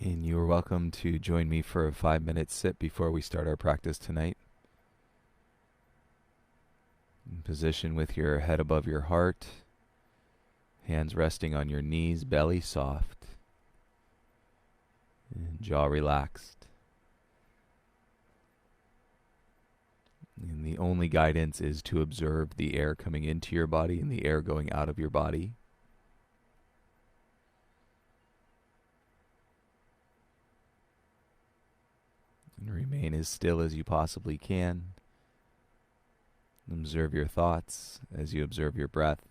And you are welcome to join me for a 5-minute sit before we start our practice tonight. In position with your head above your heart, hands resting on your knees, belly soft, and jaw relaxed. And the only guidance is to observe the air coming into your body and the air going out of your body. And remain as still as you possibly can. Observe your thoughts as you observe your breath.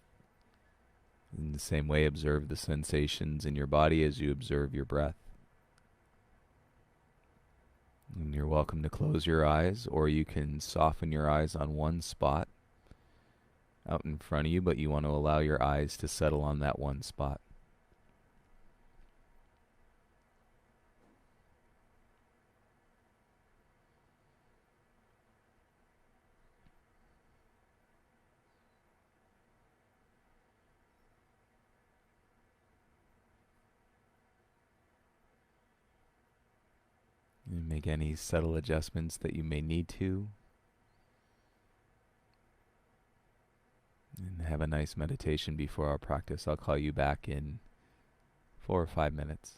In the same way, observe the sensations in your body as you observe your breath. And you're welcome to close your eyes, or you can soften your eyes on one spot out in front of you, but you want to allow your eyes to settle on that one spot. And make any subtle adjustments that you may need to. And have a nice meditation before our practice. I'll call you back in 4 or 5 minutes.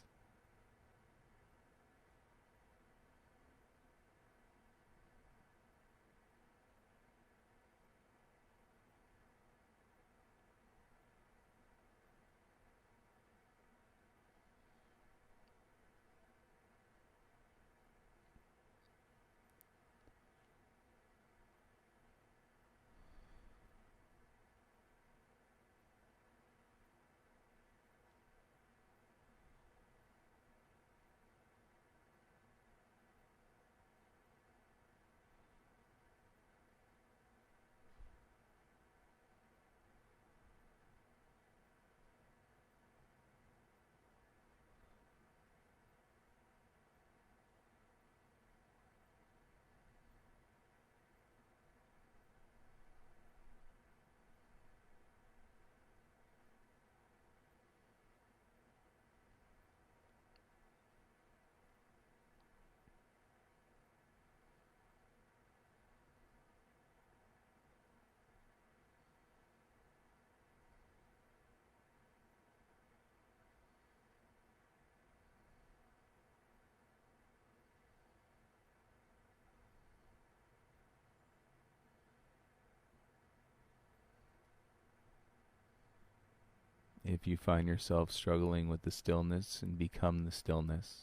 If you find yourself struggling with the stillness, and become the stillness.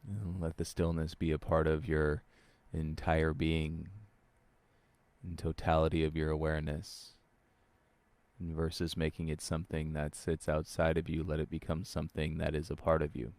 And let the stillness be a part of your entire being, in totality of your awareness. And versus making it something that sits outside of you, let it become something that is a part of you.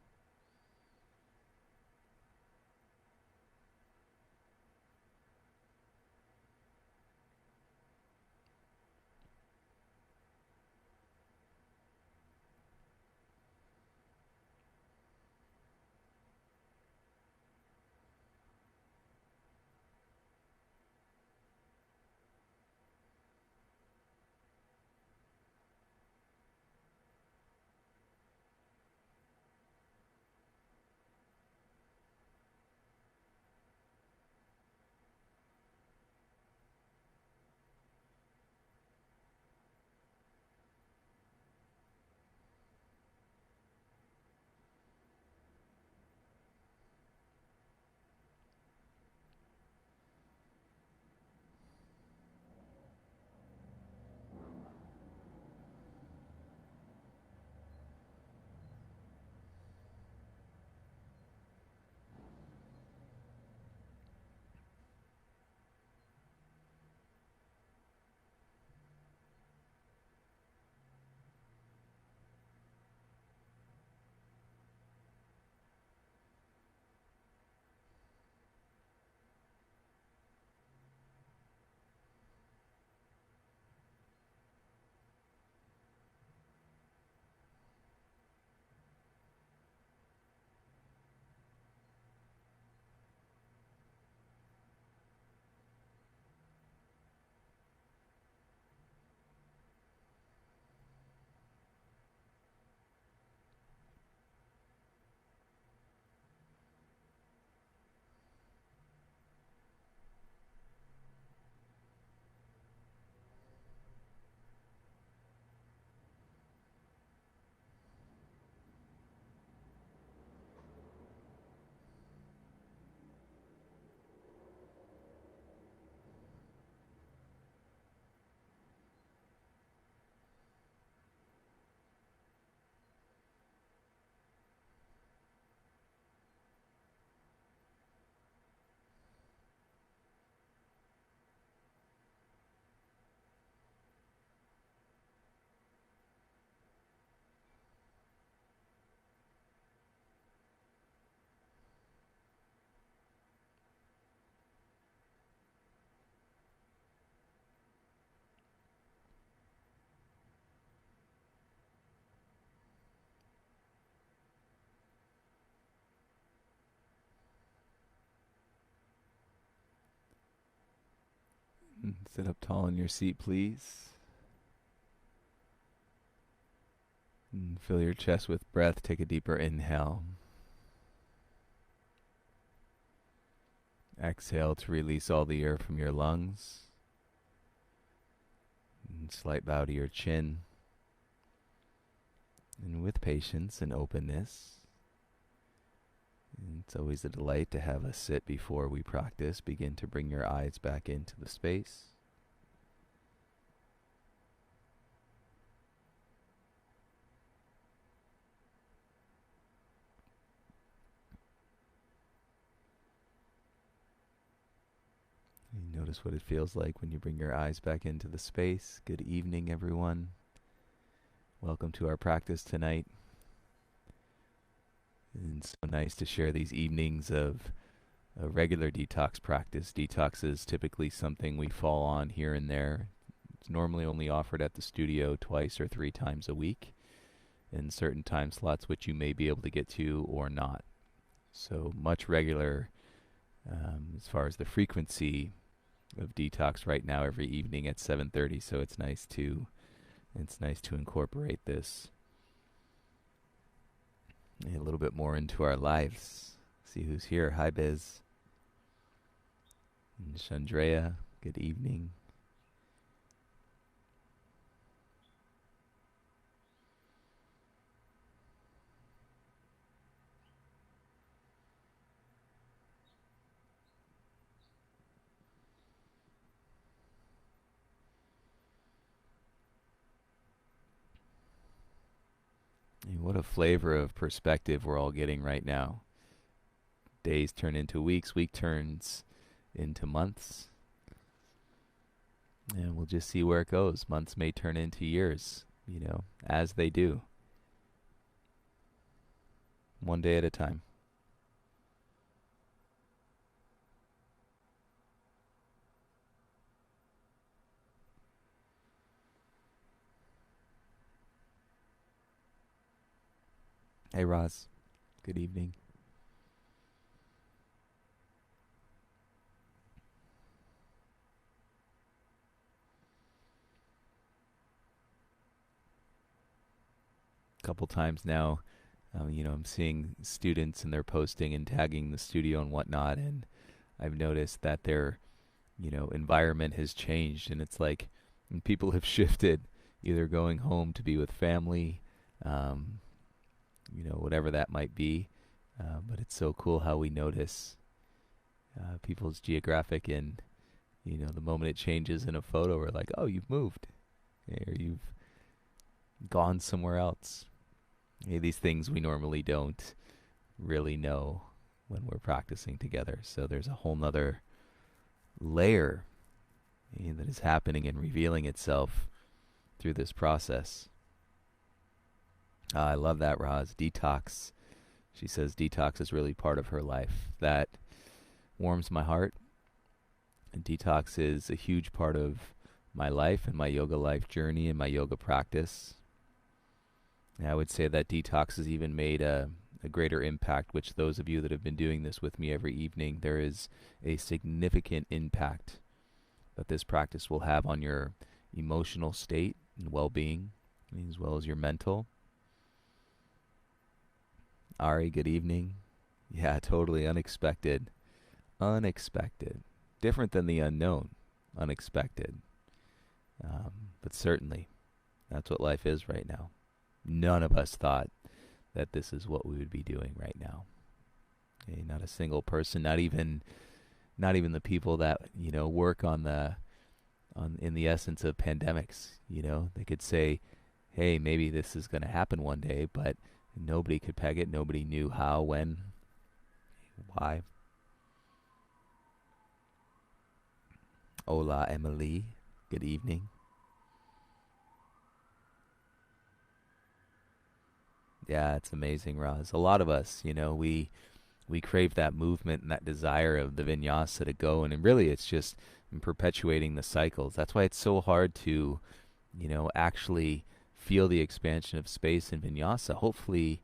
Sit up tall in your seat, please. And fill your chest with breath. Take a deeper inhale. Exhale to release all the air from your lungs. And slight bow to your chin. And with patience and openness, and it's always a delight to have us sit before we practice. Begin to bring your eyes back into the space. You notice what it feels like when you bring your eyes back into the space. Good evening, everyone. Welcome to our practice tonight. And so nice to share these evenings of a regular detox practice. Detox is typically something we fall on here and there. It's normally only offered at the studio twice or 3 times a week in certain time slots which you may be able to get to or not. So much regular as far as the frequency of detox right now every evening at 7:30. So it's nice to incorporate this a little bit more into our lives. See who's here. Hi, Biz. And Chandrea, good evening. And what a flavor of perspective we're all getting right now. Days turn into weeks, week turns into months. And we'll just see where it goes. Months may turn into years, as they do. One day at a time. Hey, Roz. Good evening. Couple times now, I'm seeing students and they're posting and tagging the studio and whatnot, and I've noticed that their, environment has changed, and it's like people have shifted, either going home to be with family, whatever that might be. But it's so cool how we notice people's geographic, and the moment it changes in a photo, we're like, oh, you've moved, or you've gone somewhere else. These things we normally don't really know when we're practicing together. So there's a whole nother layer that is happening and revealing itself through this process. I love that, Roz. Detox. She says detox is really part of her life. That warms my heart. And detox is a huge part of my life and my yoga life journey and my yoga practice. And I would say that detox has even made a greater impact, which those of you that have been doing this with me every evening, there is a significant impact that this practice will have on your emotional state and well-being, as well as your mental. Ari, good evening. Yeah, totally unexpected. Unexpected. Different than the unknown. Unexpected. But certainly, that's what life is right now. None of us thought that this is what we would be doing right now. Okay, not a single person, not even the people that, work in the essence of pandemics. They could say, hey, maybe this is going to happen one day, but nobody could peg it. Nobody knew how, when, why. Hola, Emily. Good evening. Yeah, it's amazing, Roz. A lot of us, we crave that movement and that desire of the vinyasa to go, and really it's just in perpetuating the cycles. That's why it's so hard to, actually feel the expansion of space in vinyasa. Hopefully,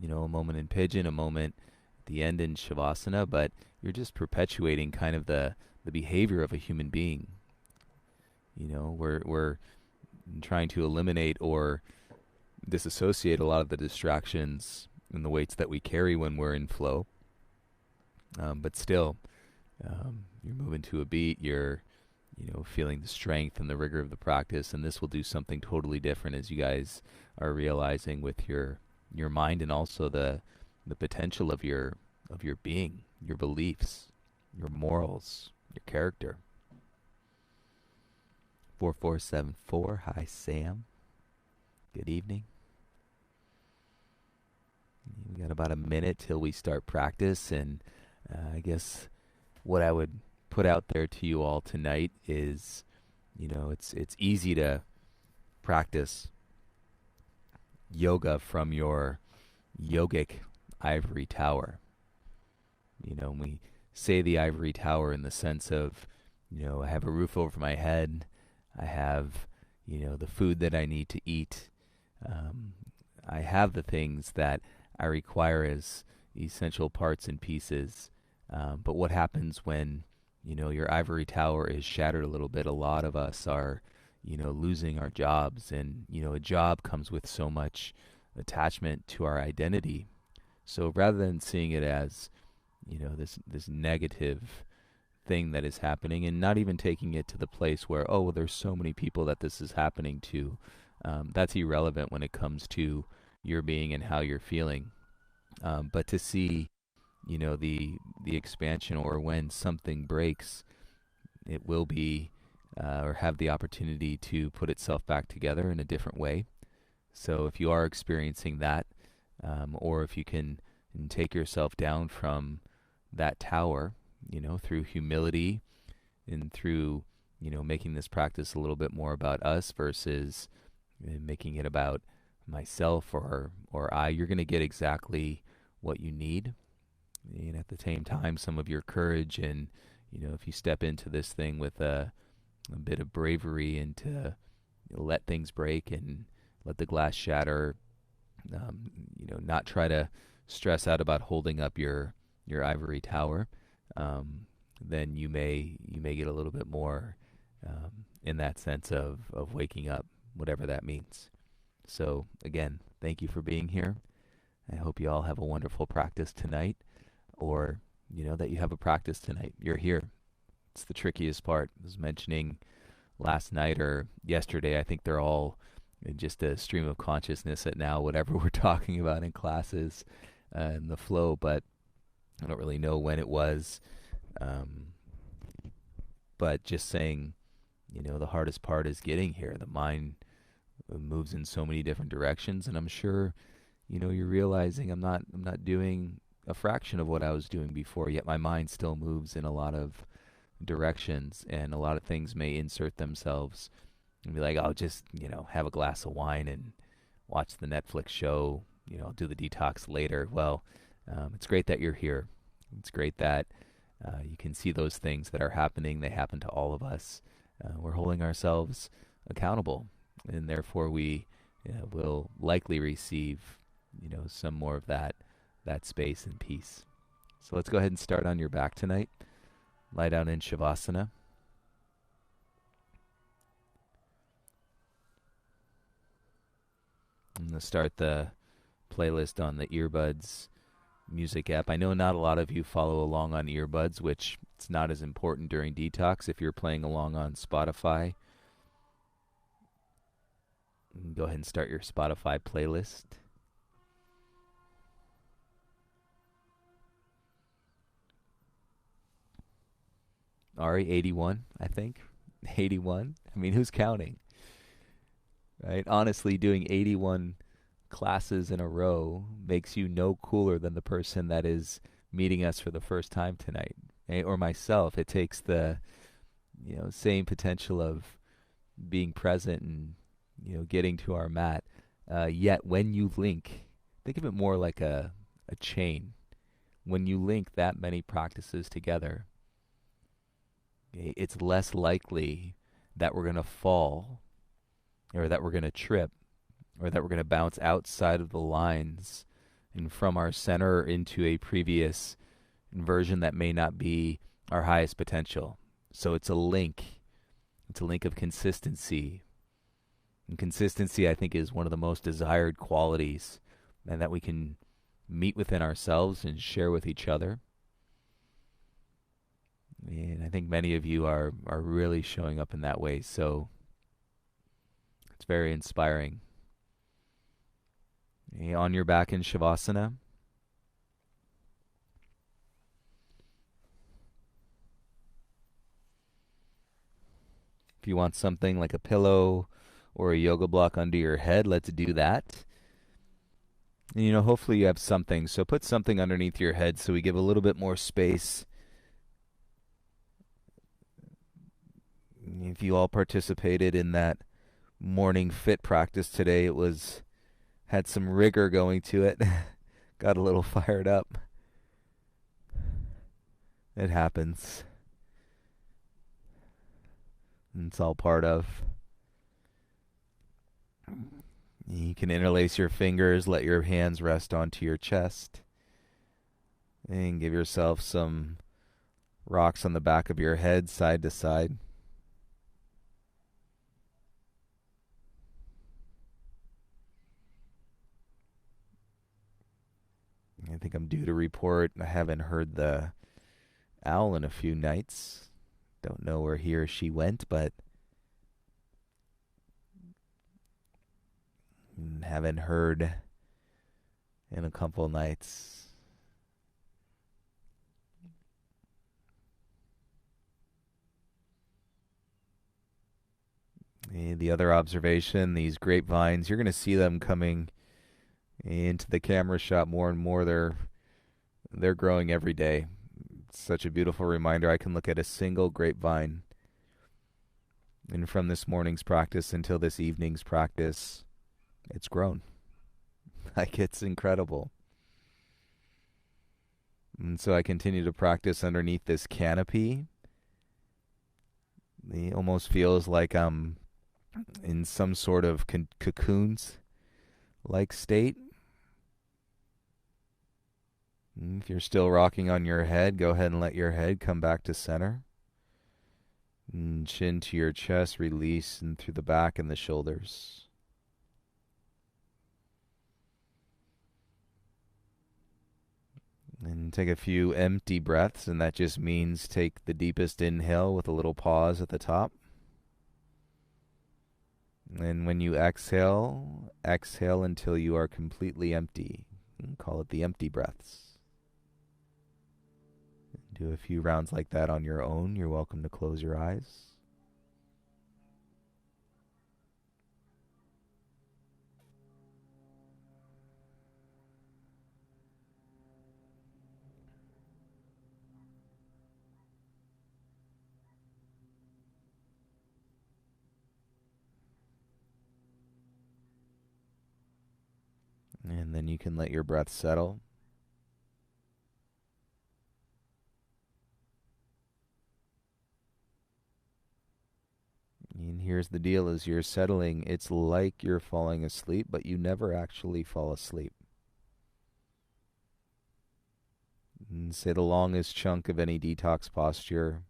a moment in pigeon, a moment at the end in shavasana, but you're just perpetuating kind of the behavior of a human being. We're trying to eliminate or disassociate a lot of the distractions and the weights that we carry when we're in flow. But still, you're moving to a beat. You're feeling the strength and the rigor of the practice, and this will do something totally different as you guys are realizing with your mind and also the potential of your being, your beliefs, your morals, your character. 4474, hi Sam. Good evening. We got about a minute till we start practice, and I guess what I would put out there to you all tonight is, it's easy to practice yoga from your yogic ivory tower. We say the ivory tower in the sense of, I have a roof over my head, I have, the food that I need to eat, I have the things that I require as essential parts and pieces. But what happens when, your ivory tower is shattered a little bit? A lot of us are, losing our jobs, and, a job comes with so much attachment to our identity. So rather than seeing it as, this negative thing that is happening, and not even taking it to the place where, oh, well, there's so many people that this is happening to, that's irrelevant when it comes to your being and how you're feeling. But to see, the expansion, or when something breaks, it will be or have the opportunity to put itself back together in a different way. So if you are experiencing that, or if you can take yourself down from that tower, through humility and through, making this practice a little bit more about us versus making it about myself or I, you're going to get exactly what you need. And at the same time, some of your courage, and, if you step into this thing with a bit of bravery and to let things break and let the glass shatter, not try to stress out about holding up your ivory tower, then you may get a little bit more in that sense of waking up, whatever that means. So again, thank you for being here. I hope you all have a wonderful practice tonight, or, that you have a practice tonight. You're here. It's the trickiest part. I was mentioning last night or yesterday, I think they're all in just a stream of consciousness at now, whatever we're talking about in classes and the flow, but I don't really know when it was. But just saying, the hardest part is getting here. The mind moves in so many different directions, and I'm sure, you're realizing I'm not doing a fraction of what I was doing before, yet my mind still moves in a lot of directions, and a lot of things may insert themselves and be like, oh, just, have a glass of wine and watch the Netflix show, I'll do the detox later. Well, it's great that you're here. It's great that you can see those things that are happening. They happen to all of us. We're holding ourselves accountable, and therefore we will likely receive, some more of that space and peace. So let's go ahead and start on your back tonight. Lie down in Shavasana. I'm going to start the playlist on the earbuds music app. I know not a lot of you follow along on earbuds, which it's not as important during detox. If you're playing along on Spotify, you can go ahead and start your Spotify playlist. Ari, 81, I think. 81. I mean, who's counting? Right? Honestly, doing 81 classes in a row makes you no cooler than the person that is meeting us for the first time tonight. Right? Or myself. It takes the, same potential of being present and, getting to our mat. Yet when you link, think of it more like a chain. When you link that many practices together, it's less likely that we're going to fall, or that we're going to trip, or that we're going to bounce outside of the lines and from our center into a previous version that may not be our highest potential. So it's a link It's a link of consistency. And consistency, I think, is one of the most desired qualities, and that we can meet within ourselves and share with each other. And I think many of you are really showing up in that way. So it's very inspiring. On your back in Shavasana. If you want something like a pillow or a yoga block under your head, let's do that. And, hopefully you have something. So put something underneath your head so we give a little bit more space. If you all participated in that morning fit practice today, had some rigor going to it. Got a little fired up. It happens. It's all part of. You can interlace your fingers, let your hands rest onto your chest, and give yourself some rocks on the back of your head, side to side. I think I'm due to report. I haven't heard the owl in a few nights. Don't know where he or she went, but haven't heard in a couple nights. And the other observation, these grapevines, you're going to see them coming into the camera shot more and more. They're growing every day. It's such a beautiful reminder. I can look at a single grapevine, and from this morning's practice until this evening's practice, it's grown. Like, it's incredible. And so I continue to practice underneath this canopy. It almost feels like I'm in some sort of cocoons-like state. If you're still rocking on your head, go ahead and let your head come back to center. And chin to your chest, release and through the back and the shoulders. And take a few empty breaths, and that just means take the deepest inhale with a little pause at the top. And when you exhale, exhale until you are completely empty. And call it the empty breaths. Do a few rounds like that on your own. You're welcome to close your eyes. And then you can let your breath settle. And here's the deal: as you're settling, it's like you're falling asleep, but you never actually fall asleep. And say the longest chunk of any detox posture,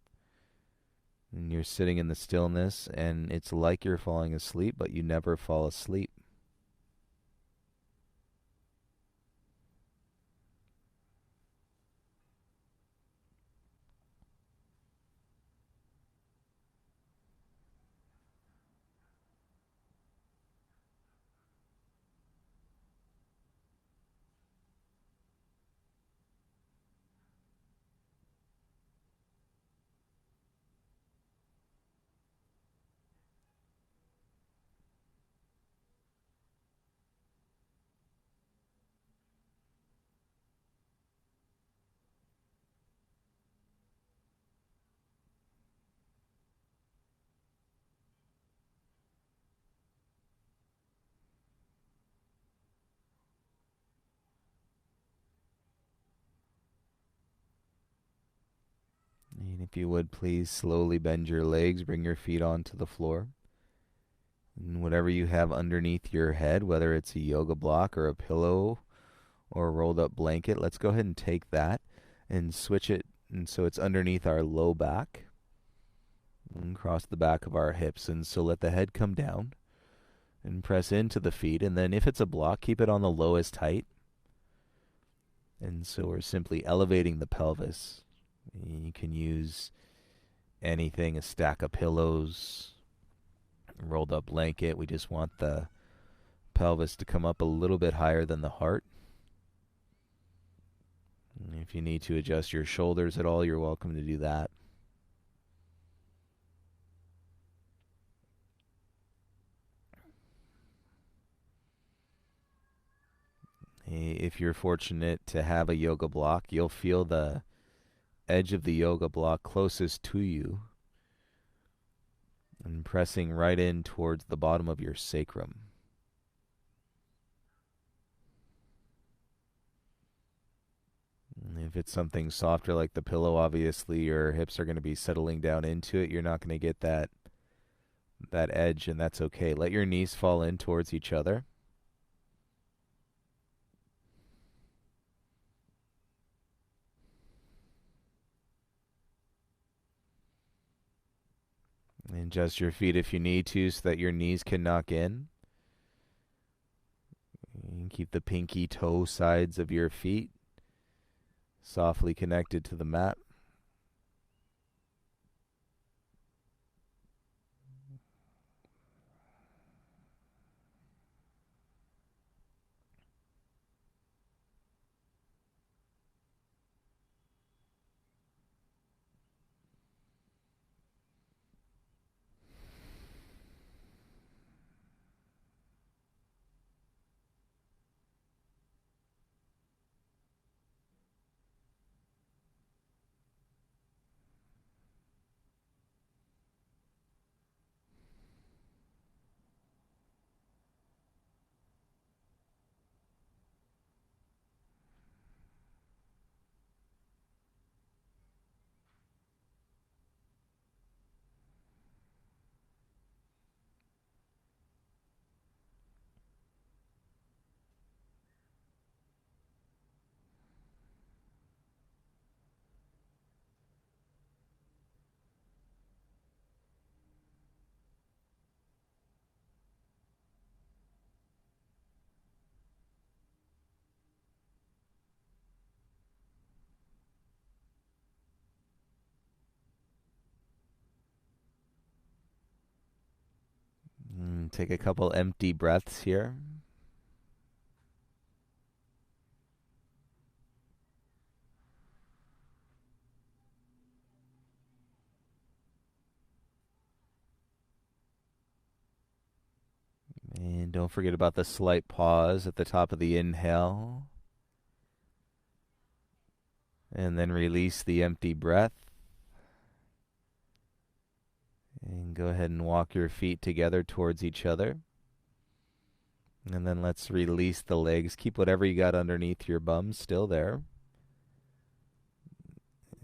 and you're sitting in the stillness, and it's like you're falling asleep, but you never fall asleep. And if you would, please slowly bend your legs, bring your feet onto the floor. And whatever you have underneath your head, whether it's a yoga block or a pillow or a rolled up blanket, let's go ahead and take that and switch it, and so it's underneath our low back. And cross the back of our hips, and so let the head come down and press into the feet. And then if it's a block, keep it on the lowest height. And so we're simply elevating the pelvis. You can use anything, a stack of pillows, a rolled up blanket. We just want the pelvis to come up a little bit higher than the heart. And if you need to adjust your shoulders at all, you're welcome to do that. If you're fortunate to have a yoga block, you'll feel the edge of the yoga block closest to you and pressing right in towards the bottom of your sacrum. If it's something softer like the pillow, obviously your hips are going to be settling down into it. You're not going to get that edge, and that's okay. Let your knees fall in towards each other. And adjust your feet if you need to so that your knees can knock in. And keep the pinky toe sides of your feet softly connected to the mat. Take a couple empty breaths here. And don't forget about the slight pause at the top of the inhale. And then release the empty breath. And go ahead and walk your feet together towards each other. And then let's release the legs. Keep whatever you got underneath your bum still there.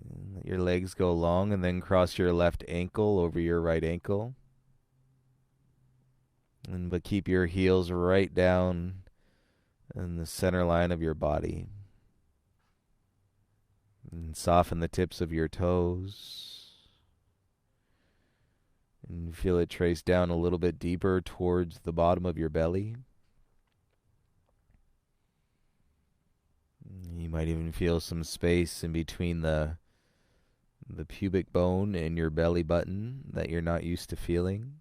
And let your legs go long, and then cross your left ankle over your right ankle. But keep your heels right down in the center line of your body. And soften the tips of your toes. And feel it trace down a little bit deeper towards the bottom of your belly. You might even feel some space in between the pubic bone and your belly button that you're not used to feeling.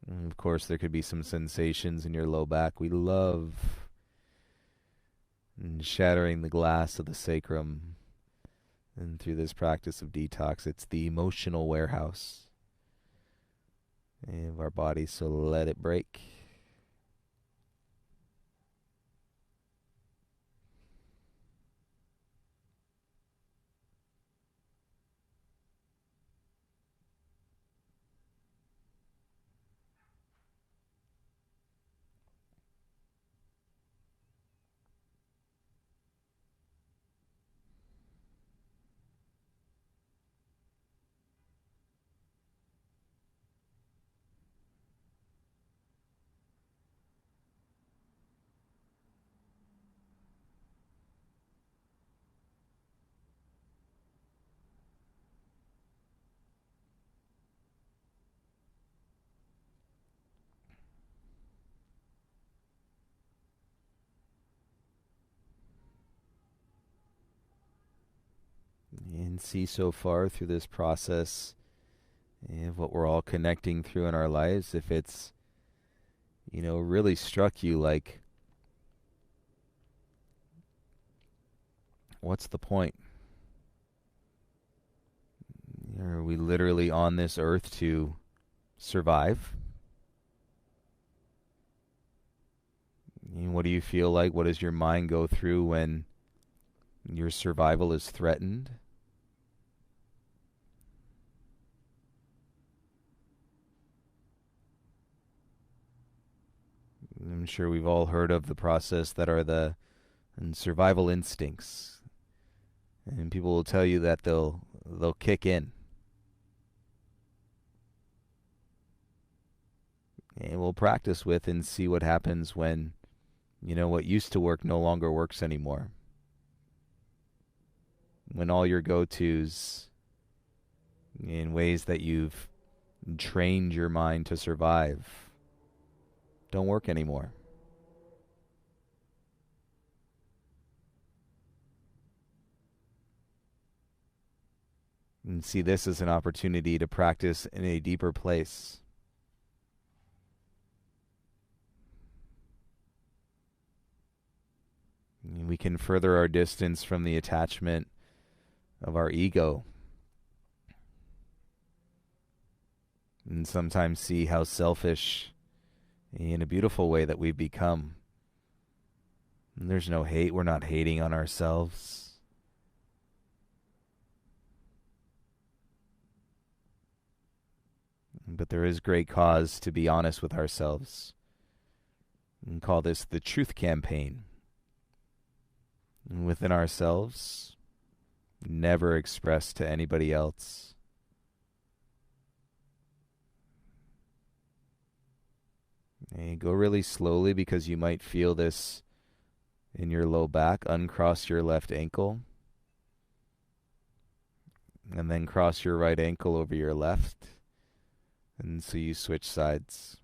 And of course, there could be some sensations in your low back. We love shattering the glass of the sacrum. And through this practice of detox, it's the emotional warehouse of our body, so let it break. and see so far through this process of what we're all connecting through in our lives, if it's, really struck you like, what's the point? Are we literally on this earth to survive? What do you feel like? What does your mind go through when your survival is threatened? I'm sure we've all heard of the process that are the survival instincts, and people will tell you that they'll kick in, and we'll practice with and see what happens when what used to work no longer works anymore. When all your go-tos in ways that you've trained your mind to survive don't work anymore. And see this as an opportunity to practice in a deeper place. We can further our distance from the attachment of our ego, and sometimes see how selfish, in a beautiful way, that we've become. And there's no hate. We're not hating on ourselves. But there is great cause to be honest with ourselves. And call this the truth campaign. And within ourselves, never expressed to anybody else. And go really slowly, because you might feel this in your low back. Uncross your left ankle. And then cross your right ankle over your left. And so you switch sides.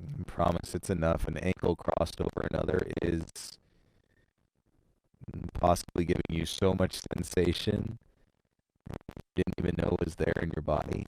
I promise it's enough. An ankle crossed over another is possibly giving you so much sensation you didn't even know was there in your body.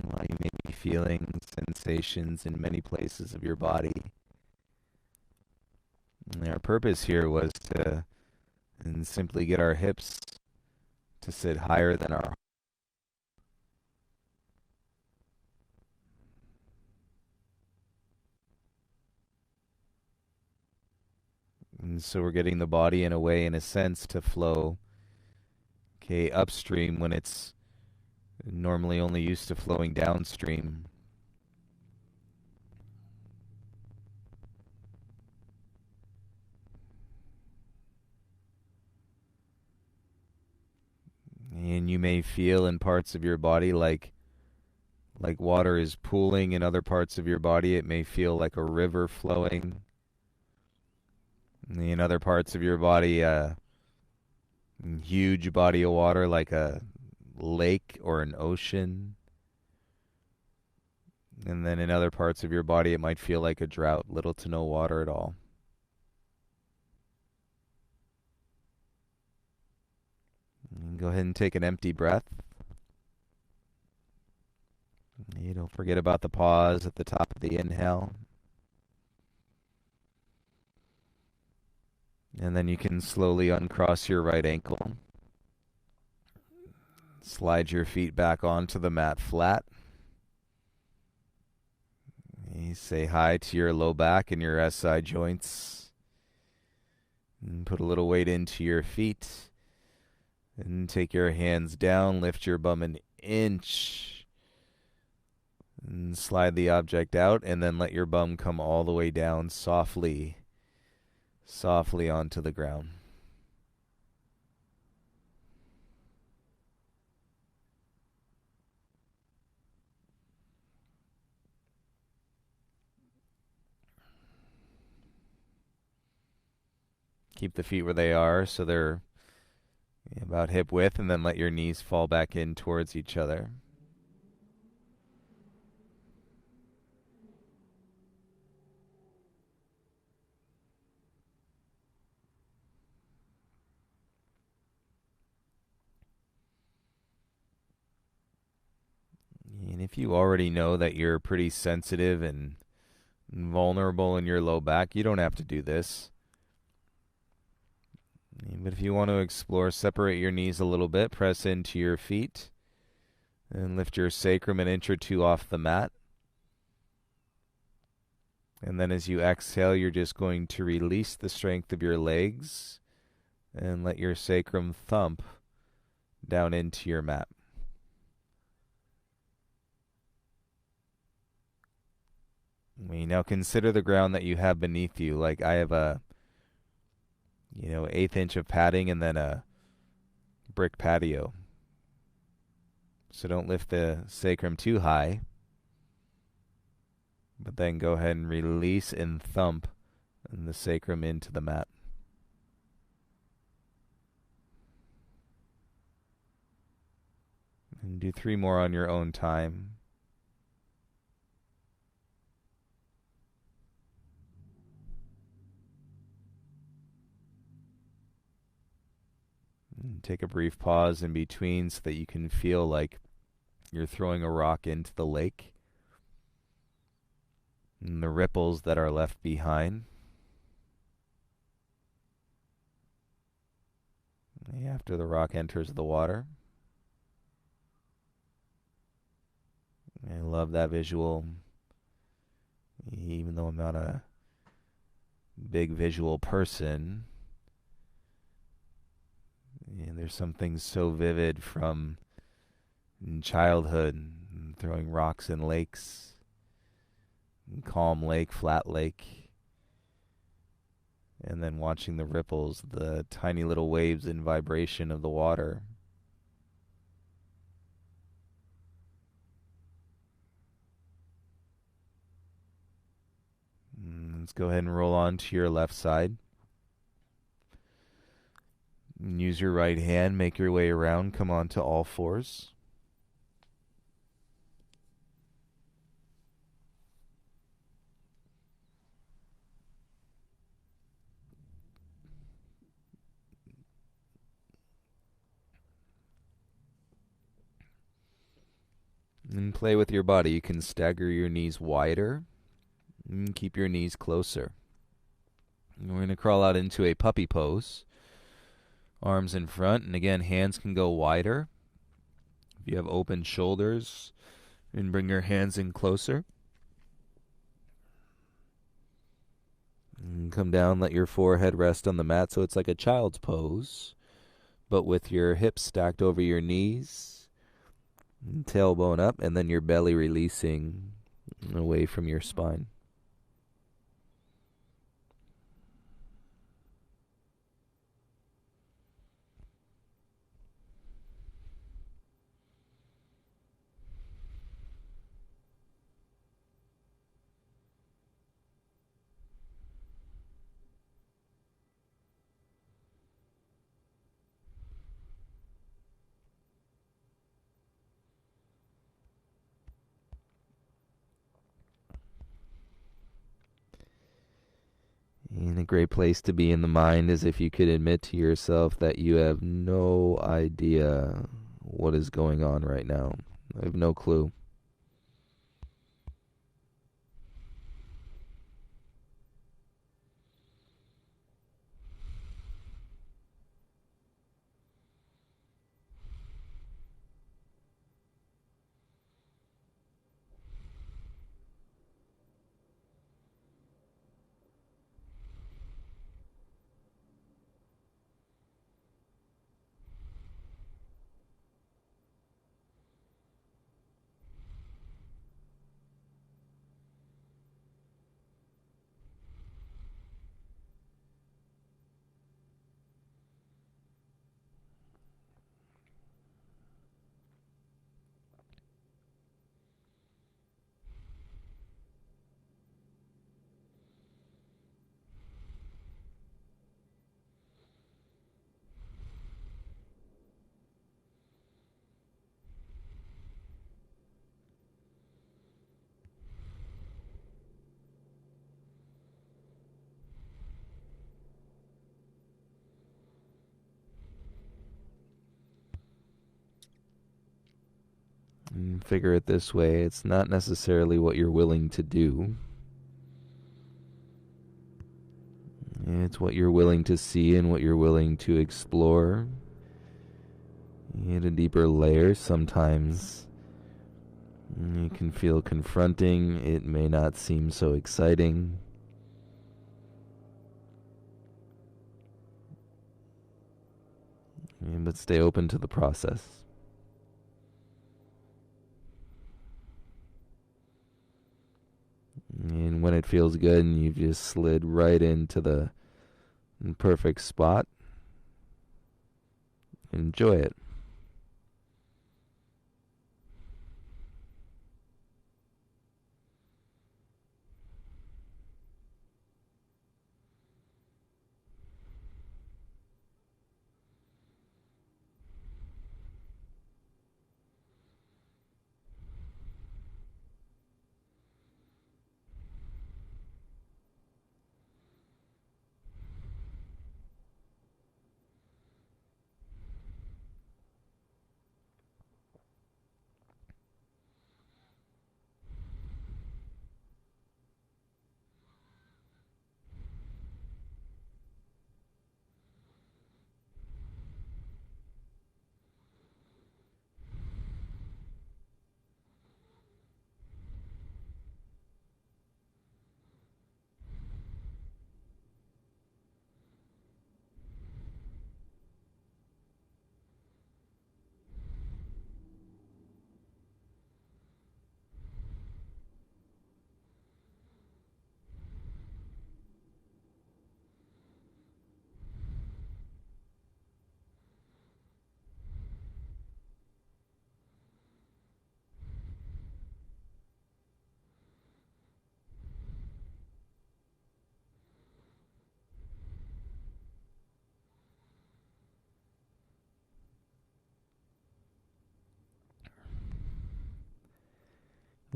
While you may be feeling sensations in many places of your body, and our purpose here was to simply get our hips to sit higher than our. And so we're getting the body in a way, in a sense, to flow, okay, upstream when it's normally only used to flowing downstream. And you may feel in parts of your body like water is pooling. In other parts of your body it may feel like a river flowing. In other parts of your body, a huge body of water like a lake or an ocean. And then in other parts of your body it might feel like a drought, little to no water at all. And go ahead and take an empty breath. You don't forget about the pause at the top of the inhale. And then you can slowly uncross your right ankle. Slide your feet back onto the mat flat. You say hi to your low back and your SI joints. And put a little weight into your feet. And take your hands down, lift your bum an inch. And slide the object out, and then let your bum come all the way down softly onto the ground. Keep the feet where they are so they're about hip width, and then let your knees fall back in towards each other. And if you already know that you're pretty sensitive and vulnerable in your low back, you don't have to do this. But if you want to explore, separate your knees a little bit, press into your feet, and lift your sacrum an inch or two off the mat. And then as you exhale, you're just going to release the strength of your legs and let your sacrum thump down into your mat. Now consider the ground that you have beneath you. Like I have a 1/8 inch of padding and then a brick patio. So don't lift the sacrum too high. But then go ahead and release and thump the sacrum into the mat. And do 3 more on your own time. And take a brief pause in between so that you can feel like you're throwing a rock into the lake. And the ripples that are left behind. After the rock enters the water. I love that visual. Even though I'm not a big visual person, there's something so vivid from childhood, throwing rocks in lakes, calm lake, flat lake, and then watching the ripples, the tiny little waves and vibration of the water. Let's go ahead and roll on to your left side. And use your right hand, make your way around, come on to all fours. And play with your body. You can stagger your knees wider and keep your knees closer. And we're going to crawl out into a puppy pose. Arms in front, and again, hands can go wider. If you have open shoulders, and bring your hands in closer. And come down, let your forehead rest on the mat so it's like a child's pose, but with your hips stacked over your knees, tailbone up, and then your belly releasing away from your spine. And a great place to be in the mind is if you could admit to yourself that you have no idea what is going on right now. I have no clue. And figure it this way, it's not necessarily what you're willing to do. It's what you're willing to see and what you're willing to explore. At a deeper layer, sometimes it can feel confronting. It may not seem so exciting. But stay open to the process. And when it feels good and you've just slid right into the perfect spot, enjoy it.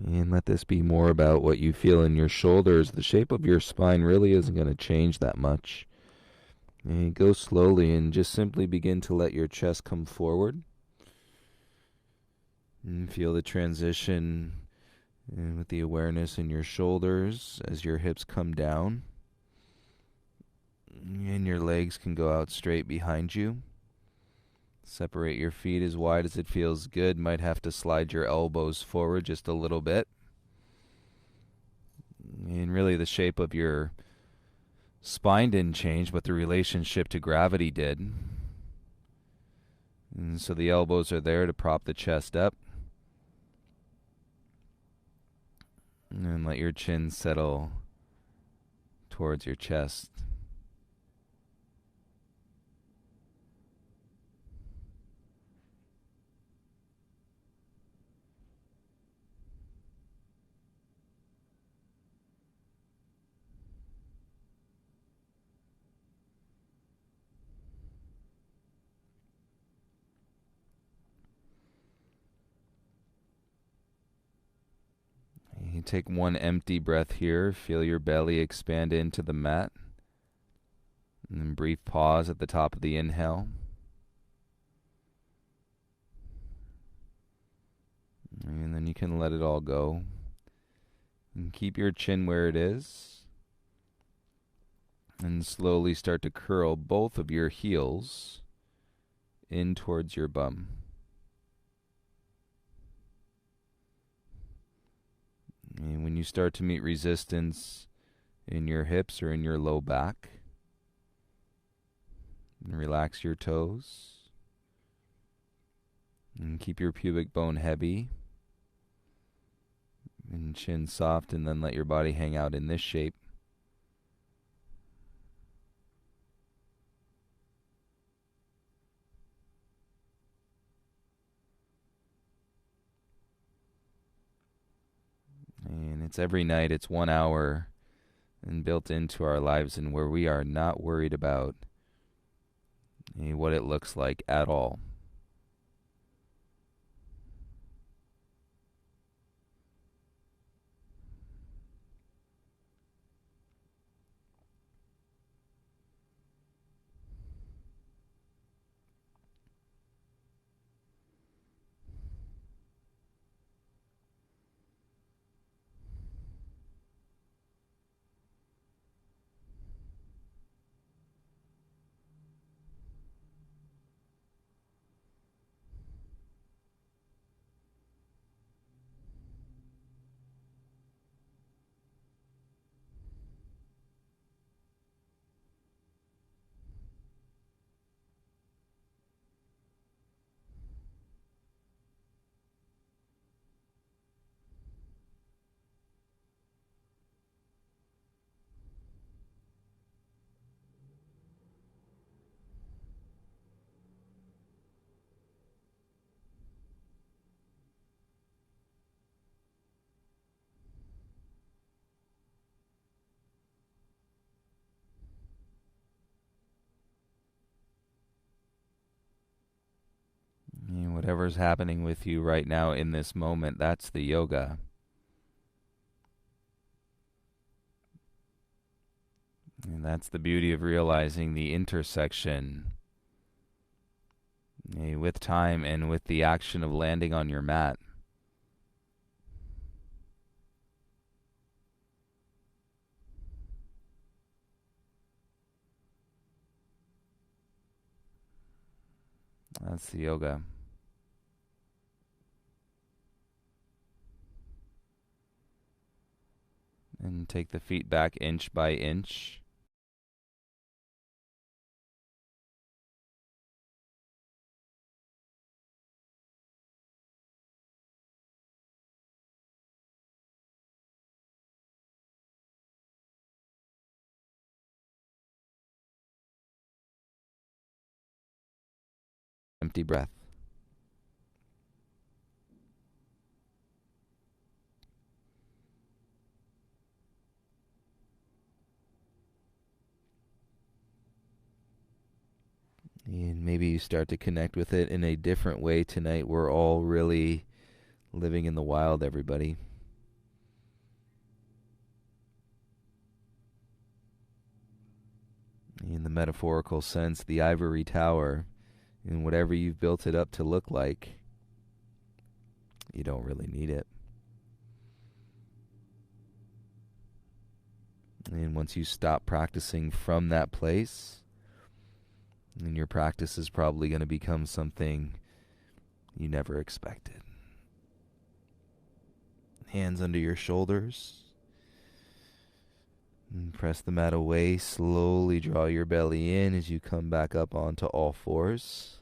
And let this be more about what you feel in your shoulders. The shape of your spine really isn't going to change that much. And go slowly and just simply begin to let your chest come forward. And feel the transition with the awareness in your shoulders as your hips come down. And your legs can go out straight behind you. Separate your feet as wide as it feels good. Might have to slide your elbows forward just a little bit. And really the shape of your spine didn't change, but the relationship to gravity did. And so the elbows are there to prop the chest up. And let your chin settle towards your chest. You take one empty breath here. Feel your belly expand into the mat. And then brief pause at the top of the inhale. And then you can let it all go. And keep your chin where it is. And slowly start to curl both of your heels in towards your bum. And when you start to meet resistance in your hips or in your low back, relax your toes. And keep your pubic bone heavy. And chin soft, and then let your body hang out in this shape. And it's every night, it's 1 hour and built into our lives, and where we are not worried about what it looks like at all. And whatever's happening with you right now in this moment, that's the yoga. And that's the beauty of realizing the intersection with time and with the action of landing on your mat. That's the yoga. And take the feet back inch by inch. Empty breath. And maybe you start to connect with it in a different way tonight. We're all really living in the wild, everybody. In the metaphorical sense, the ivory tower, and whatever you've built it up to look like, you don't really need it. And once you stop practicing from that place, then your practice is probably going to become something you never expected. Hands under your shoulders. And press the mat away. Slowly draw your belly in as you come back up onto all fours.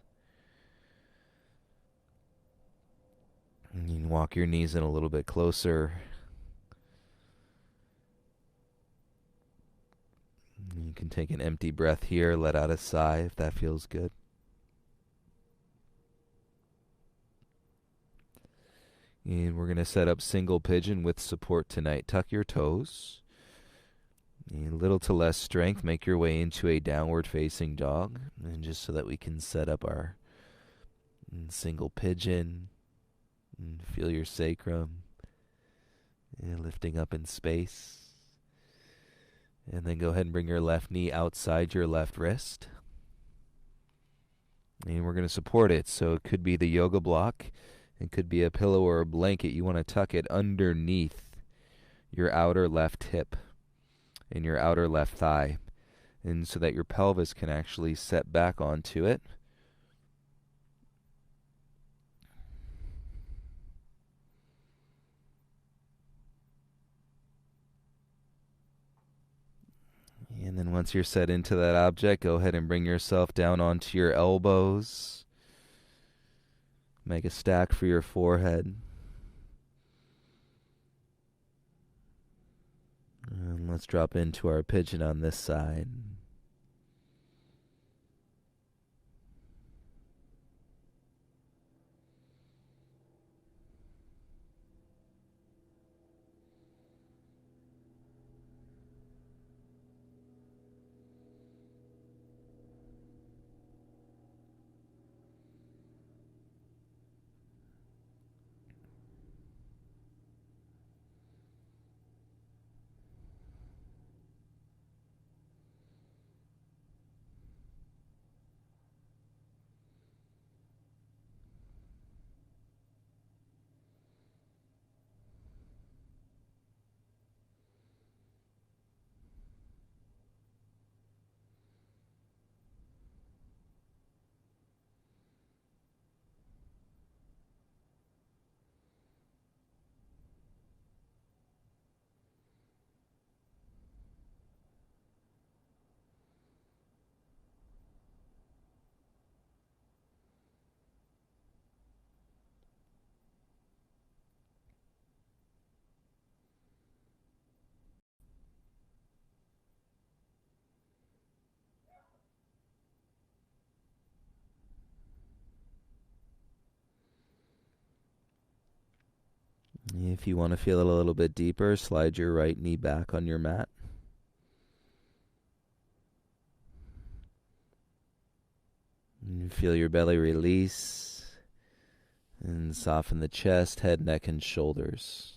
And you can walk your knees in a little bit closer. You can take an empty breath here. Let out a sigh if that feels good. And we're going to set up single pigeon with support tonight. Tuck your toes. A little to less strength, make your way into a downward facing dog. And just so that we can set up our single pigeon. And feel your sacrum lifting up in space. And then go ahead and bring your left knee outside your left wrist. And we're going to support it. So it could be the yoga block. It could be a pillow or a blanket. You want to tuck it underneath your outer left hip and your outer left thigh. And so that your pelvis can actually set back onto it. And then once you're set into that object, go ahead and bring yourself down onto your elbows. Make a stack for your forehead. And let's drop into our pigeon on this side. If you want to feel it a little bit deeper, slide your right knee back on your mat. And feel your belly release and soften the chest, head, neck, and shoulders.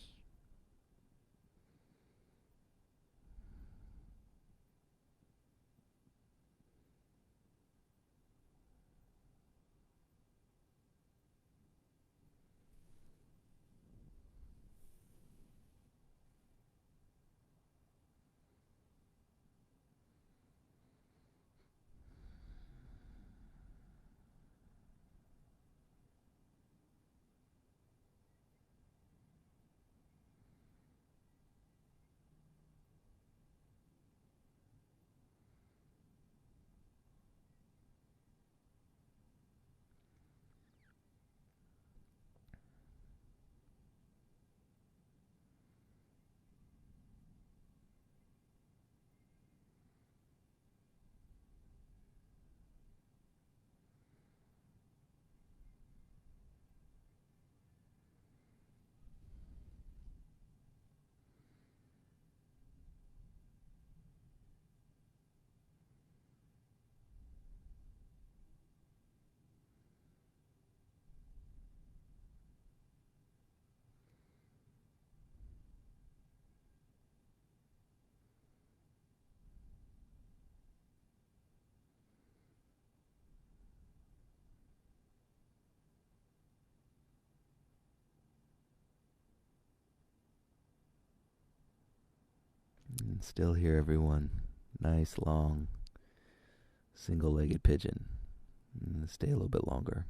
And still here, everyone. Nice, long, single-legged pigeon. And stay a little bit longer.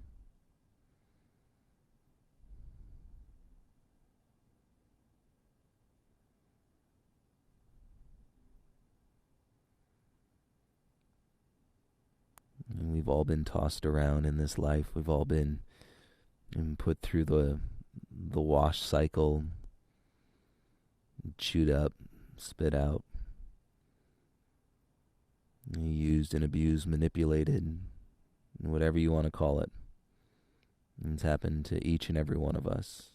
And we've all been tossed around in this life. We've all been put through the wash cycle, chewed up, spit out, used and abused, manipulated, whatever you want to call it. And it's happened to each and every one of us.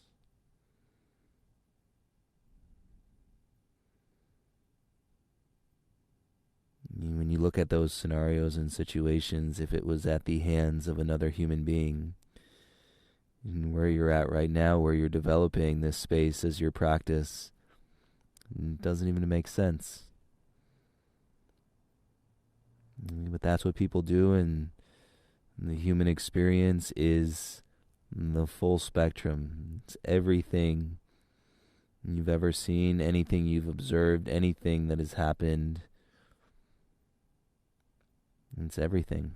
When you look at those scenarios and situations, if it was at the hands of another human being, and where you're at right now, where you're developing this space as your practice, it doesn't even make sense. But that's what people do, and the human experience is the full spectrum. It's everything you've ever seen, anything you've observed, anything that has happened. It's everything.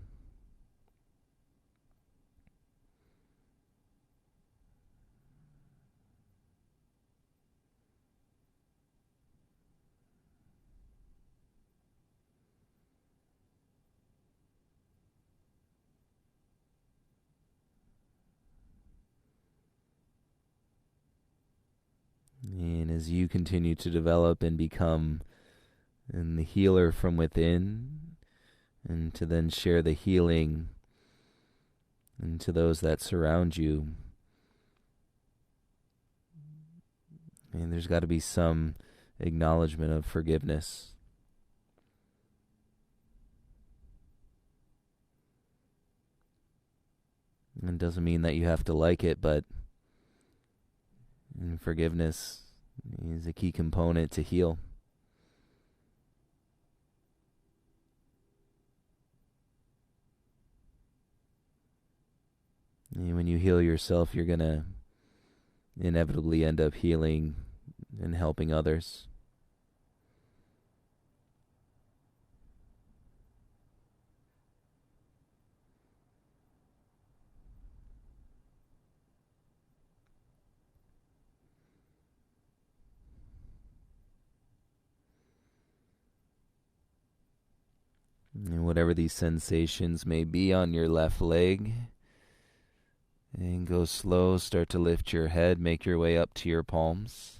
And as you continue to develop and become the healer from within, and to then share the healing into those that surround you, and there's got to be some acknowledgement of forgiveness. And it doesn't mean that you have to like it, but forgiveness is a key component to heal. And when you heal yourself, you're going to inevitably end up healing and helping others. And whatever these sensations may be on your left leg, and go slow, start to lift your head, make your way up to your palms.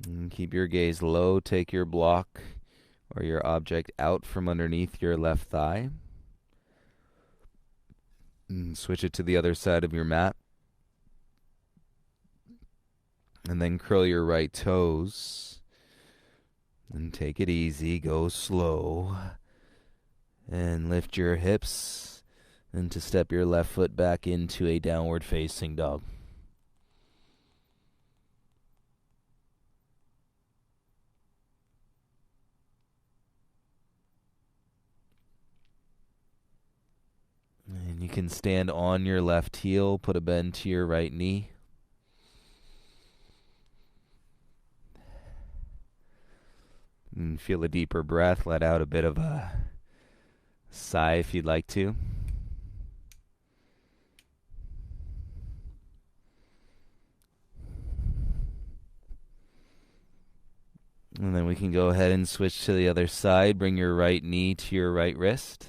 And keep your gaze low, take your block or your object out from underneath your left thigh. And switch it to the other side of your mat. And then curl your right toes. And take it easy, go slow. And lift your hips. And to step your left foot back into a downward facing dog. And you can stand on your left heel, put a bend to your right knee. And feel a deeper breath. Let out a bit of a sigh if you'd like to. And then we can go ahead and switch to the other side. Bring your right knee to your right wrist.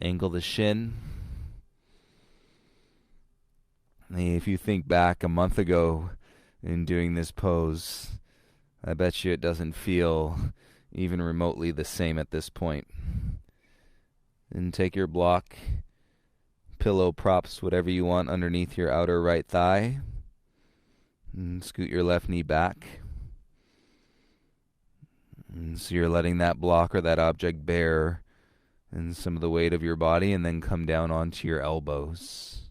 Angle the shin. If you think back a month ago in doing this pose, I bet you it doesn't feel even remotely the same at this point. And take your block, pillow, props, whatever you want underneath your outer right thigh. And scoot your left knee back. And so you're letting that block or that object bear and some of the weight of your body, and then come down onto your elbows.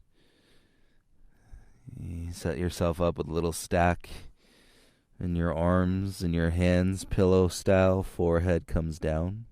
You set yourself up with a little stack in your arms and your hands, pillow style, forehead comes down.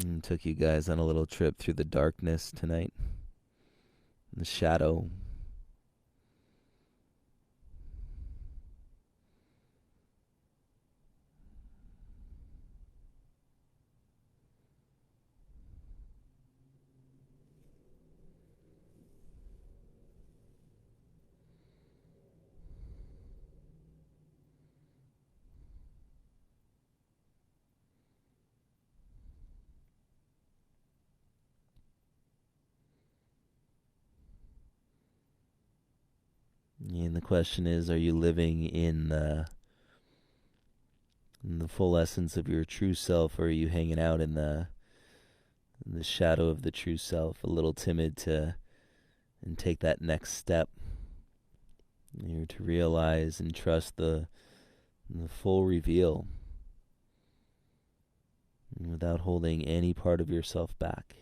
And took you guys on a little trip through the darkness tonight, the shadow. And the question is, are you living in the full essence of your true self, or are you hanging out in the shadow of the true self, a little timid to and take that next step? You're to realize and trust the full reveal without holding any part of yourself back.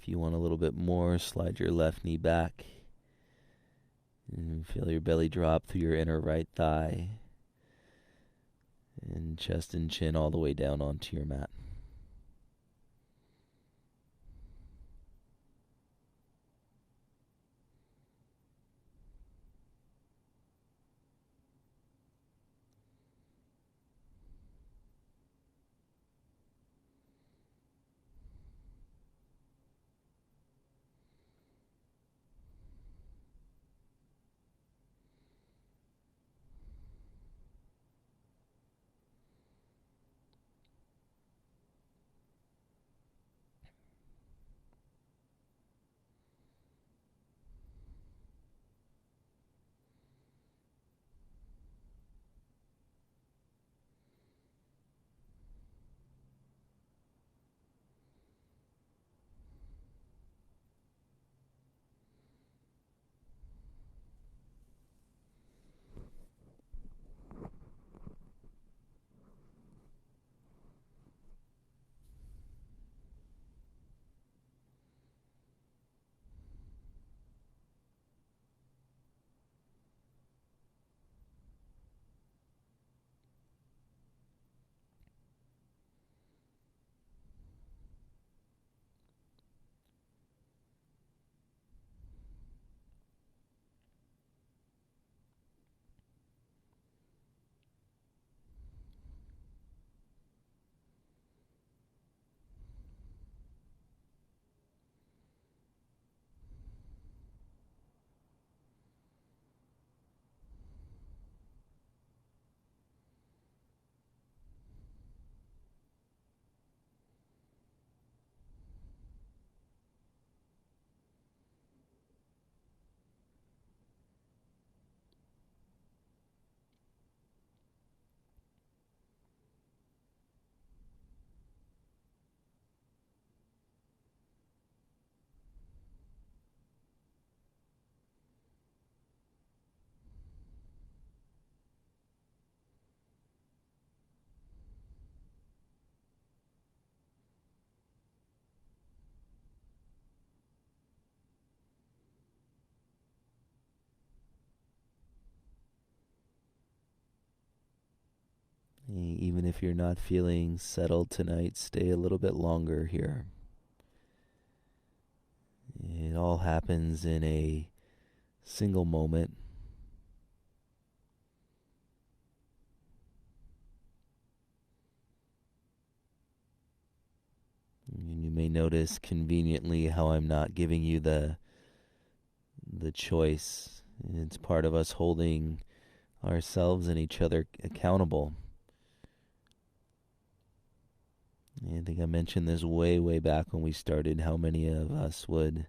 If you want a little bit more, slide your left knee back and feel your belly drop through your inner right thigh and chest and chin all the way down onto your mat. Even if you're not feeling settled tonight, stay a little bit longer here. It all happens in a single moment. And you may notice conveniently how I'm not giving you the choice. It's part of us holding ourselves and each other accountable. I think I mentioned this way, way back when we started, how many of us would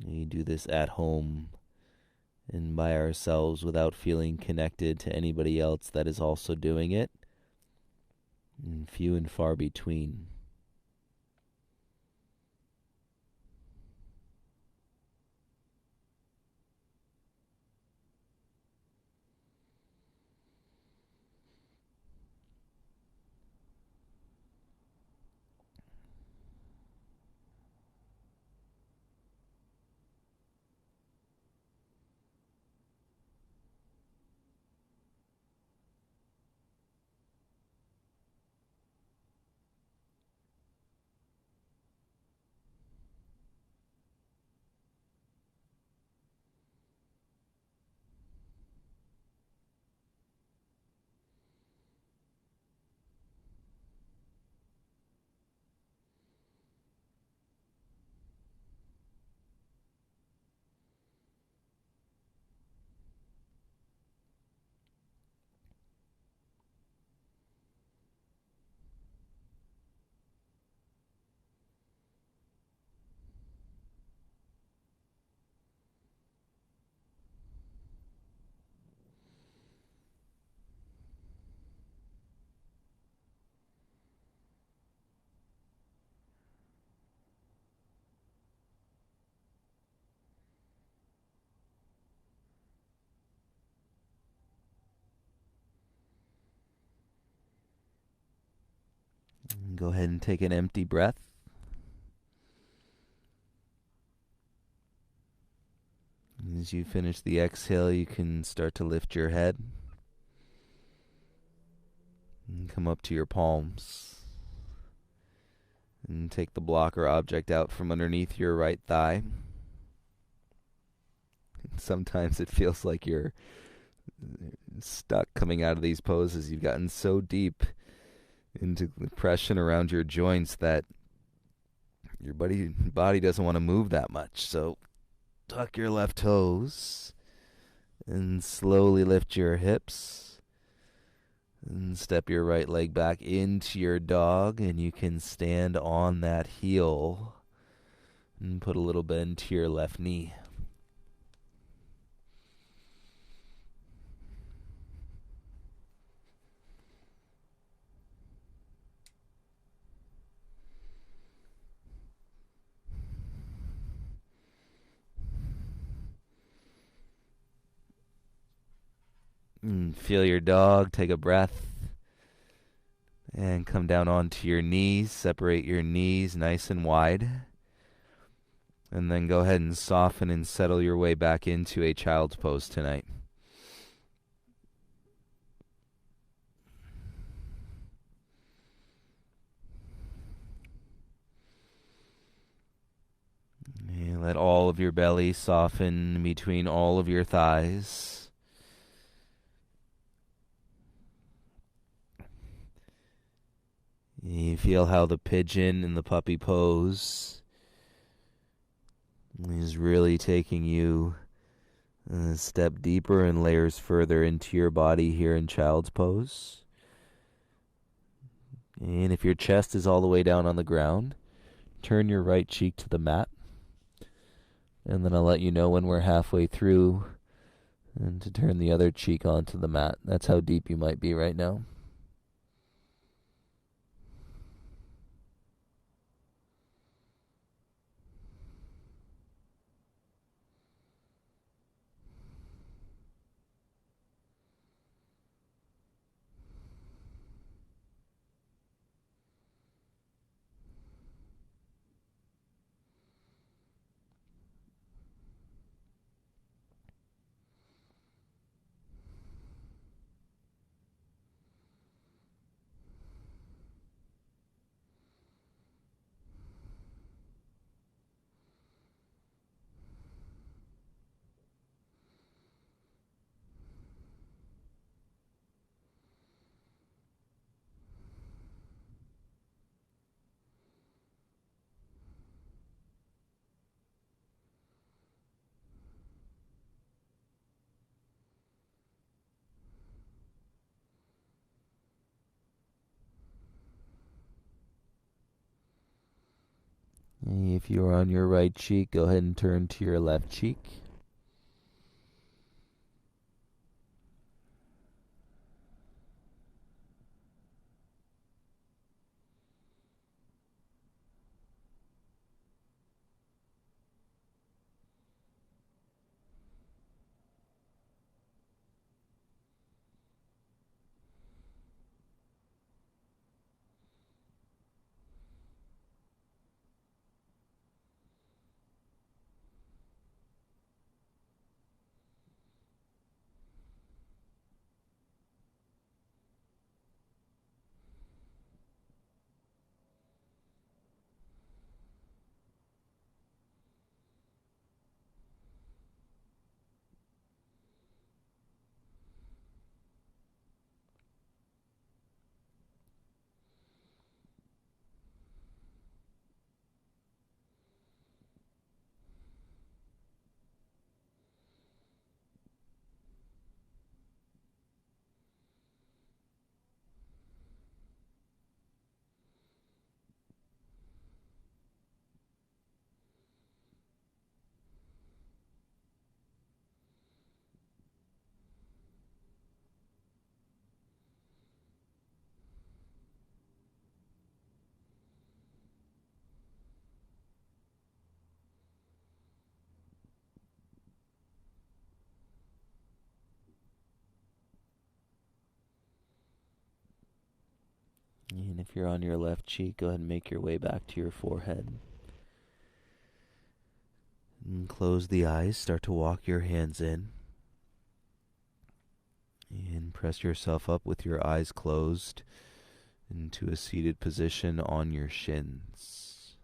do this at home and by ourselves without feeling connected to anybody else that is also doing it. And few and far between. Go ahead and take an empty breath. As you finish the exhale, you can start to lift your head and come up to your palms. And take the blocker object out from underneath your right thigh. Sometimes it feels like you're stuck coming out of these poses. You've gotten so deep into the pressure around your joints that your body doesn't want to move that much. So tuck your left toes and slowly lift your hips and step your right leg back into your dog, and you can stand on that heel and put a little bend to your left knee. And feel your dog. Take a breath. And come down onto your knees. Separate your knees nice and wide. And then go ahead and soften and settle your way back into a child's pose tonight. And let all of your belly soften between all of your thighs. You feel how the pigeon in the puppy pose is really taking you a step deeper and layers further into your body here in child's pose. And if your chest is all the way down on the ground, turn your right cheek to the mat. And then I'll let you know when we're halfway through and to turn the other cheek onto the mat. That's how deep you might be right now. If you're on your right cheek, go ahead and turn to your left cheek. And if you're on your left cheek, go ahead and make your way back to your forehead. And close the eyes. Start to walk your hands in. And press yourself up with your eyes closed into a seated position on your shins.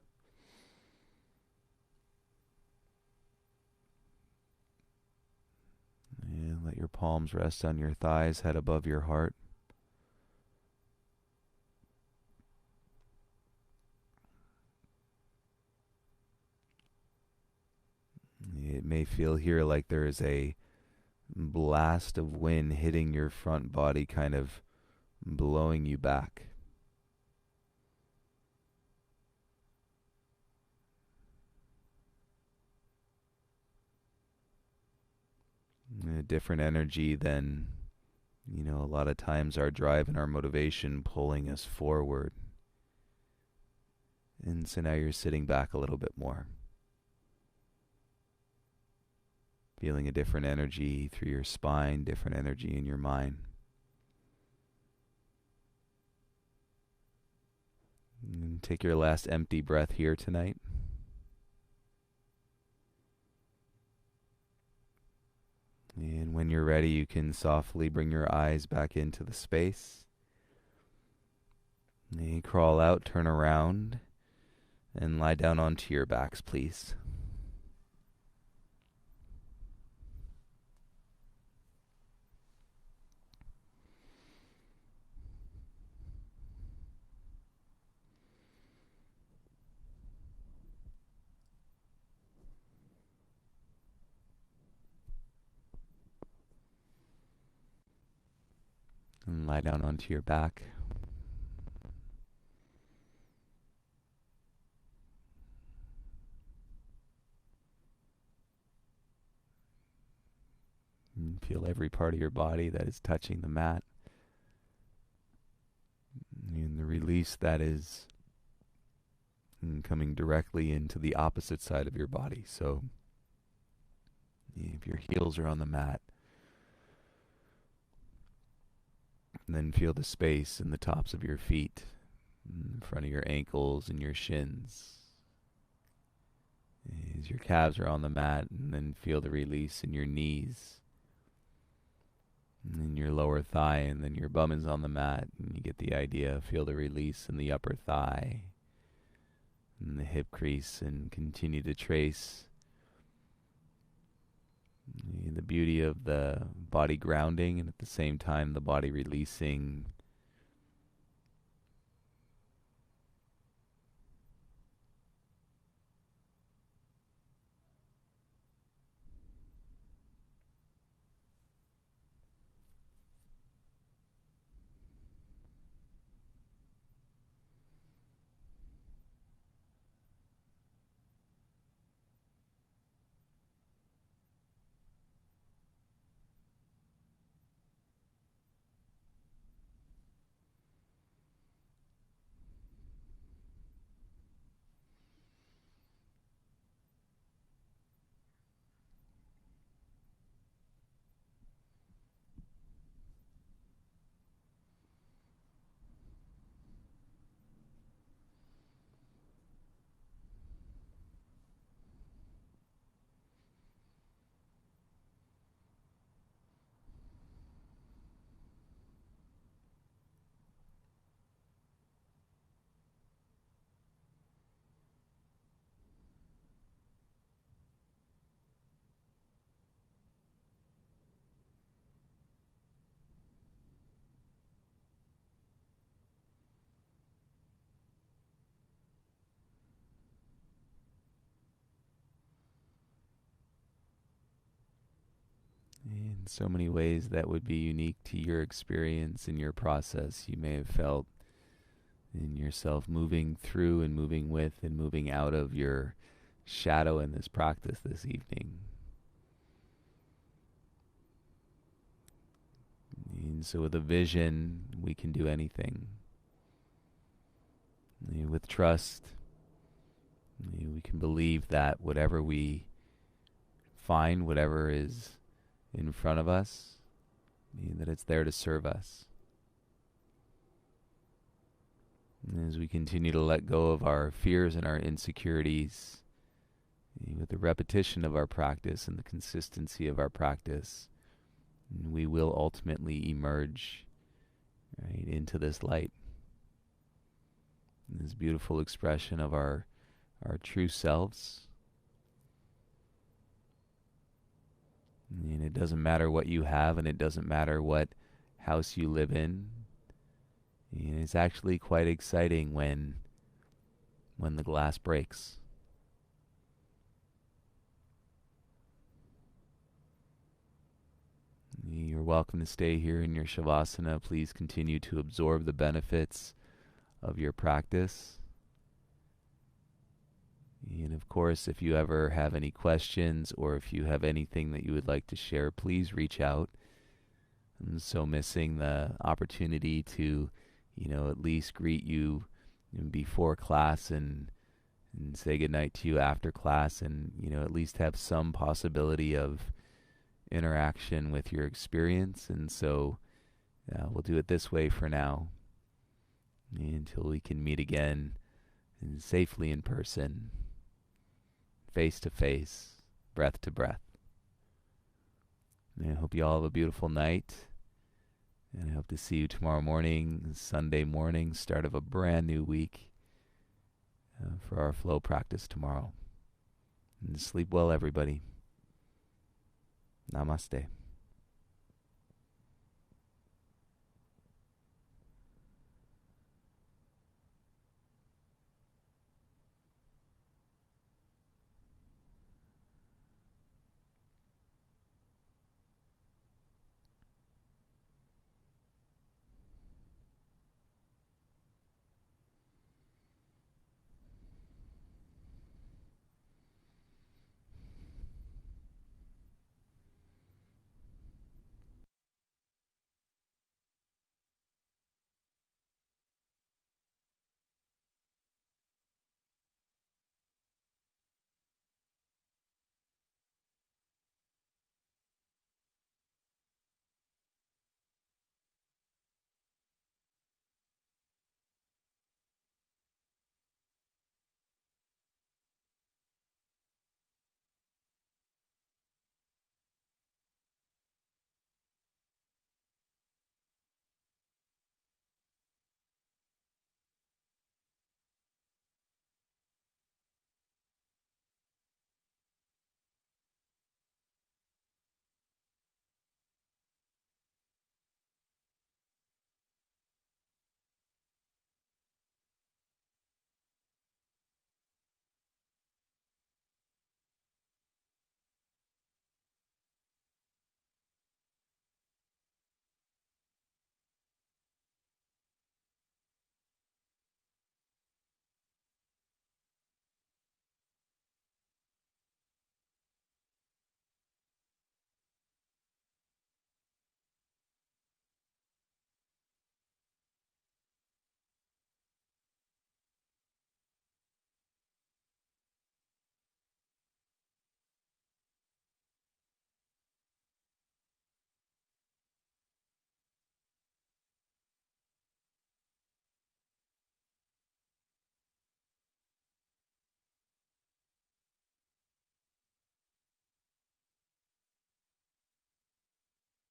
And let your palms rest on your thighs, head above your heart. It may feel here like there is a blast of wind hitting your front body, kind of blowing you back. A different energy than, a lot of times our drive and our motivation pulling us forward. And so now you're sitting back a little bit more. Feeling a different energy through your spine, different energy in your mind. And take your last empty breath here tonight. And when you're ready, you can softly bring your eyes back into the space. And you crawl out, turn around, and lie down onto your backs, please. And lie down onto your back. And feel every part of your body that is touching the mat. And the release that is coming directly into the opposite side of your body. So if your heels are on the mat, then feel the space in the tops of your feet, in front of your ankles and your shins. As your calves are on the mat, and then feel the release in your knees, and then your lower thigh, and then your bum is on the mat, and you get the idea. Feel the release in the upper thigh, and the hip crease, and continue to trace the beauty of the body grounding, and at the same time the body releasing in so many ways that would be unique to your experience and your process. You may have felt in yourself moving through and moving with and moving out of your shadow in this practice this evening. And so with a vision, we can do anything. With trust, we can believe that whatever we find, whatever is in front of us, that it's there to serve us. And as we continue to let go of our fears and our insecurities, with the repetition of our practice and the consistency of our practice, we will ultimately emerge, right, into this light, this beautiful expression of our true selves. And it doesn't matter what you have, and it doesn't matter what house you live in. And it's actually quite exciting when the glass breaks. You're welcome to stay here in your Shavasana. Please continue to absorb the benefits of your practice. And of course, if you ever have any questions or if you have anything that you would like to share, please reach out. I'm so missing the opportunity to, at least greet you before class and say goodnight to you after class, and, at least have some possibility of interaction with your experience. And so we'll do it this way for now until we can meet again and safely in person, face to face, breath to breath. And I hope you all have a beautiful night. And I hope to see you tomorrow morning, Sunday morning, start of a brand new week for our flow practice tomorrow. And sleep well, everybody. Namaste.